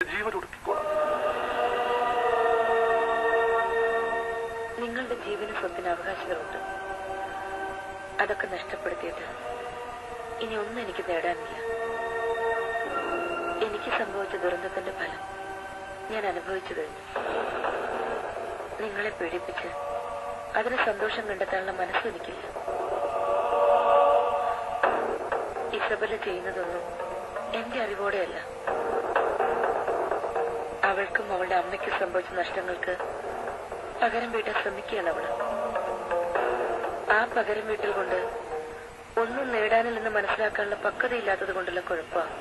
ജീവനൊടുക്കിക്കോളാം. നിങ്ങളുടെ ജീവന സ്വത്തിന് അവകാശങ്ങളുണ്ട്. അതൊക്കെ നഷ്ടപ്പെടുത്തിയിട്ട് ഇനി ഒന്നും എനിക്ക് നേടാനില്ല. എനിക്ക് സംഭവിച്ച ദുരന്തത്തിന്റെ ഫലം ഞാൻ അനുഭവിച്ചു കഴിഞ്ഞു. നിങ്ങളെ പീഡിപ്പിച്ച് അതിന് സന്തോഷം കണ്ടെത്താനുള്ള മനസ്സും എനിക്കില്ല. ഇസബല ചെയ്യുന്നതൊന്നും എന്റെ അറിവോടെയല്ല. അവൾക്കും അവളുടെ അമ്മയ്ക്കും സംഭവിച്ച നഷ്ടങ്ങൾക്ക് പകരം വീട്ടാൻ ശ്രമിക്കുകയാണ് അവള്. ആ പകരം വീട്ടൽ കൊണ്ട് ഒന്നും നേടാനില്ലെന്ന് മനസ്സിലാക്കാനുള്ള പക്വതയില്ലാത്തത് കൊണ്ടുള്ള കുഴപ്പമാണ്.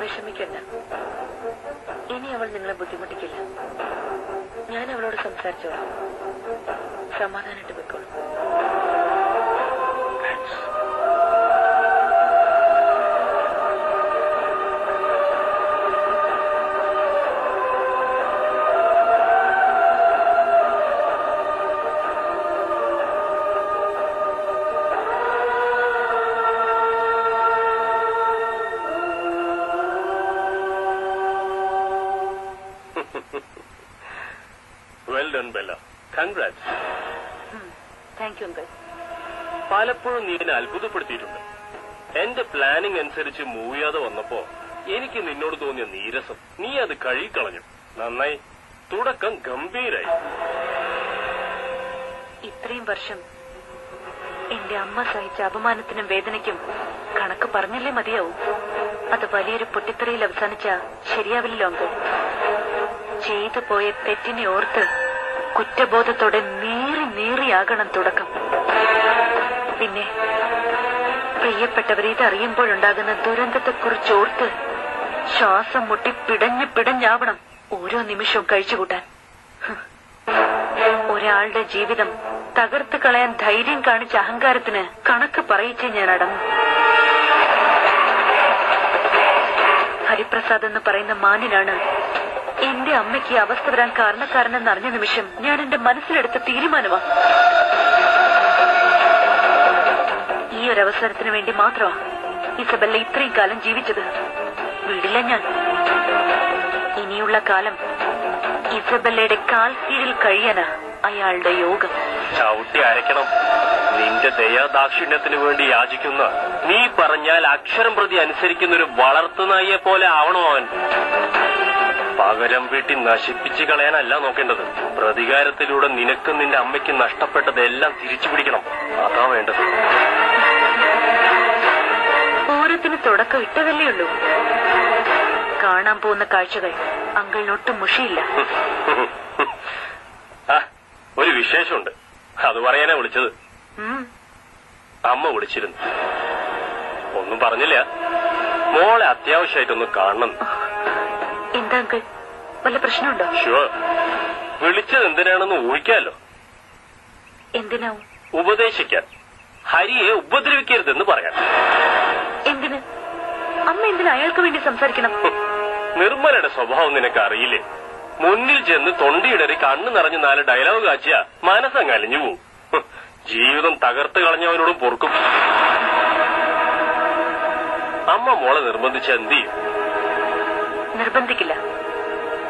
വിഷമിക്കണ്ട, ഇനി അവൾ നിങ്ങളെ ബുദ്ധിമുട്ടിക്കില്ല. ഞാൻ അവളോട് സംസാരിച്ചോളാം. സമാധാനമായിട്ട് വെക്കോളൂ. പലപ്പോഴും നീ എന്നെ അത്ഭുതപ്പെടുത്തിയിട്ടുണ്ട്. എന്റെ പ്ലാനിംഗ് അനുസരിച്ച് മൂവ് ചെയ്യാതെ വന്നപ്പോ എനിക്ക് നിന്നോട് തോന്നിയ നീരസം നീ അത് കഴുകിക്കളഞ്ഞു. നന്നായി. തുടക്കം ഗംഭീരായി. ഇത്രയും വർഷം എന്റെ അമ്മ സഹിച്ച അപമാനത്തിനും വേദനയ്ക്കും കണക്ക് പറഞ്ഞല്ലേ മതിയാവും. അത് വലിയൊരു പൊട്ടിത്തെറിയിൽ അവസാനിച്ച ശരിയാവില്ലല്ലോ അങ്കിൾ. ചെയ്തു പോയ തെറ്റിനെ ഓർത്ത് കുറ്റബോധത്തോടെ നീറിയാകണം തുടക്കം. പിന്നെ പ്രിയപ്പെട്ടവരെ ഇതറിയുമ്പോഴുണ്ടാകുന്ന ദുരന്തത്തെക്കുറിച്ച് ഓർത്ത് ശ്വാസം മുട്ടി പിടഞ്ഞാവണം ഓരോ നിമിഷവും കഴിച്ചുകൂട്ടാൻ. ഒരാളുടെ ജീവിതം തകർത്ത് കളയാൻ ധൈര്യം കാണിച്ച അഹങ്കാരത്തിന് കണക്ക് പറയിച്ചേ ഞാൻ അടങ്ങും. ഹരിപ്രസാദ് എന്ന് പറയുന്ന മാന്യനാണ് എന്റെ അമ്മയ്ക്ക് ഈ അവസ്ഥ വരാൻ കാരണക്കാരനെന്ന് അറിഞ്ഞ നിമിഷം ഞാൻ എന്റെ മനസ്സിലെടുത്ത തീരുമാനമാണ്. ഈ ഒരു അവസരത്തിന് വേണ്ടി മാത്രമാ ഇസബല്ല ഇത്രയും കാലം ജീവിച്ചത്. വീടില്ല ഞാൻ. ഇനിയുള്ള കാലം ഇസബല്ലയുടെ കാൽ കീഴിൽ കഴിയാനാ അയാളുടെ യോഗം. ചവിട്ടി അരയ്ക്കണം. നിന്റെ ദയാദാക്ഷിണ്യത്തിന് വേണ്ടി യാചിക്കുന്ന, നീ പറഞ്ഞാൽ അക്ഷരം പ്രതി അനുസരിക്കുന്ന ഒരു വളർത്തുനായിയെ പോലെ ആവണോ അവൻ. പകരം വീട്ടി നശിപ്പിച്ചു കളയാനല്ല നോക്കേണ്ടത്. പ്രതികാരത്തിലൂടെ നിനക്കും നിന്റെ അമ്മയ്ക്കും നഷ്ടപ്പെട്ടതെല്ലാം തിരിച്ചു പിടിക്കണം. അതാ വേണ്ടത്. പൂരത്തിന് തുടക്കം ഇട്ടതല്ലേ ഉള്ളൂ. കാണാൻ പോകുന്ന കാഴ്ചകൾ അങ്കിളിനൊട്ടും മുഷിയില്ല. ഒരു വിശേഷമുണ്ട്, അത് പറയാനാ വിളിച്ചത്. അമ്മ വിളിച്ചിരുന്നു. ഒന്നും പറഞ്ഞില്ല. മോളെ അത്യാവശ്യമായിട്ടൊന്ന് കാണണം. എന്താ അങ്കിൾ, വല്ല പ്രശ്നമുണ്ടോ? ഷുവർ. വിളിച്ചത് എന്തിനാണെന്ന് ഊഹിക്കാലോ. എന്തിനാവും? ഉപദേശിക്കാൻ. ഹരിയെ ഉപദ്രവിക്കരുതെന്ന് പറയാൻ. എന്തിന്? അമ്മ എന്തിനാ അയാൾക്ക് വേണ്ടി സംസാരിക്കണം? നിർമ്മലയുടെ സ്വഭാവം നിനക്ക് അറിയില്ലേ? മുന്നിൽ ചെന്ന് തൊണ്ടിയിടറി കണ്ണു നിറഞ്ഞ് 4 ഡയലോഗ് കാച്ചിയ മനസ്സങ്ങ് അലിഞ്ഞു പോവും. ജീവിതം തകർത്ത് കളഞ്ഞവനോടും പൊറുക്കും. അമ്മ മോളെ നിർബന്ധിച്ച എന്ത് ചെയ്യും? നിർബന്ധിക്കില്ല.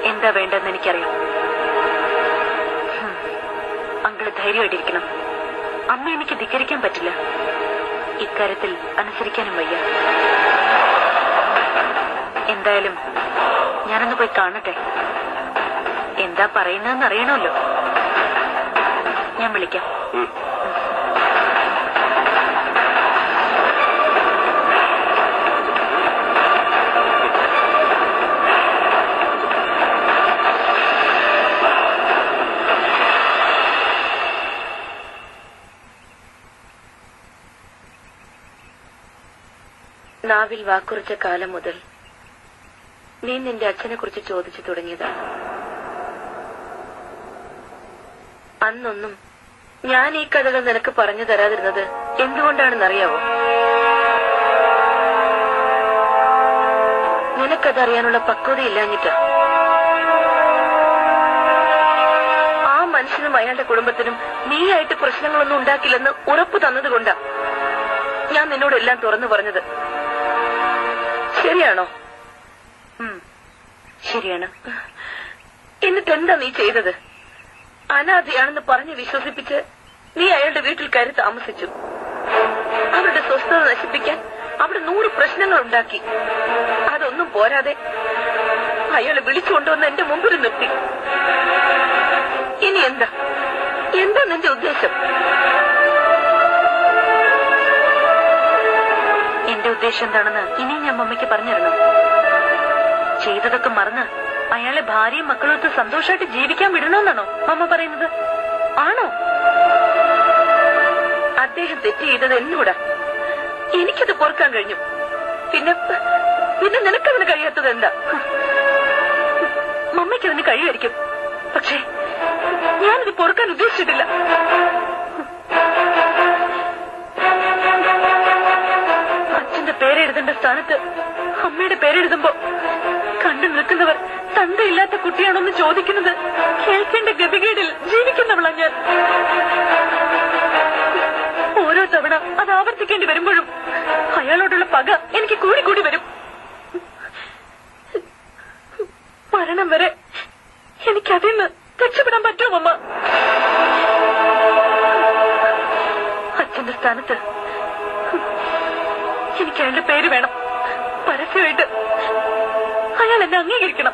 എന്താ വേണ്ടെന്ന് എനിക്കറിയാം. അങ്കിള് ധൈര്യമായിട്ടിരിക്കണം. അമ്മ എനിക്ക് ധിക്കരിക്കാൻ പറ്റില്ല. ഇക്കാര്യത്തിൽ അനുസരിക്കാനും വയ്യ. എന്തായാലും ഞാനൊന്ന് പോയി കാണട്ടെ. എന്താ പറയുന്നതെന്ന് അറിയണമല്ലോ. ഞാൻ വിളിക്കാം. നാവിൽ വാക്കുറച്ച കാലം മുതൽ നീ നിന്റെ അച്ഛനെ കുറിച്ച് ചോദിച്ചു തുടങ്ങിയതാണ്. അന്നൊന്നും ഞാൻ ഈ കഥകൾ നിനക്ക് പറഞ്ഞു തരാതിരുന്നത് എന്തുകൊണ്ടാണെന്നറിയാവോ? നിനക്കതറിയാനുള്ള പക്വതയില്ലാഞ്ഞിട്ടാ. ആ മനുഷ്യനും അയാളുടെ കുടുംബത്തിനും നീയായിട്ട് പ്രശ്നങ്ങളൊന്നും ഉണ്ടാക്കില്ലെന്ന് ഉറപ്പ് തന്നതുകൊണ്ടാ ഞാൻ നിന്നോടെല്ലാം തുറന്നു പറഞ്ഞത്. ശരിയാണോ? ശരിയാണ്. എന്നിട്ട് എന്താ നീ ചെയ്തത്? അനാഥയാണെന്ന് പറഞ്ഞ് വിശ്വസിപ്പിച്ച് നീ അയാളുടെ വീട്ടിൽ കയറി താമസിച്ചു. അവരുടെ സ്വസ്ഥത നശിപ്പിക്കാൻ അവിടെ 100 പ്രശ്നങ്ങൾ ഉണ്ടാക്കി. അതൊന്നും പോരാതെ അയാളെ വിളിച്ചുകൊണ്ടുവന്ന് എന്റെ മുമ്പിൽ നിർത്തി. ഇനി എന്താ നിന്റെ ഉദ്ദേശം? എന്റെ ഉദ്ദേശം എന്താണെന്ന് ഇനി ഞാൻ മമ്മിക്ക് പറഞ്ഞിരുന്നു. ചെയ്തതൊക്കെ മറന്ന് അയാളെ ഭാര്യയും മക്കളൊത്ത് സന്തോഷമായിട്ട് ജീവിക്കാൻ വിടണമെന്നാണോ മമ്മ പറയുന്നത്? ആണോ? അദ്ദേഹം തെറ്റ് ചെയ്തത് എന്നോടാ. എനിക്കത് പൊറുക്കാൻ കഴിഞ്ഞു. പിന്നെ നിനക്കതിന് കഴിയാത്തത് എന്താ? മമ്മയ്ക്കതിന് കഴിയുമായിരിക്കും, പക്ഷേ ഞാനിത് പൊറുക്കാൻ ഉദ്ദേശിച്ചിട്ടില്ല. അച്ഛന്റെ പേരെഴുതേണ്ട സ്ഥാനത്ത് അമ്മയുടെ പേരെഴുതുമ്പോ കണ്ടു നിൽക്കുന്നവർ തന്തയില്ലാത്ത കുട്ടിയാണോന്ന് ചോദിക്കുന്നത് കേൾക്കേണ്ട ഗതികേടിൽ ജീവിക്കുന്നവളാ ഞാൻ. ഓരോ തവണ അത് ആവർത്തിക്കേണ്ടി വരുമ്പോഴും അയാളോടുള്ള പക എനിക്ക് കൂടി വരും. മരണം വരെ എനിക്കതിൽ നിന്ന് രക്ഷപ്പെടാൻ പറ്റുമോ അമ്മ? അച്ഛന്റെ സ്ഥാനത്ത് എനിക്ക് അയാളുടെ പേര് വേണം. പരസ്യമായിട്ട് അയാൾ എന്നെ അംഗീകരിക്കണം.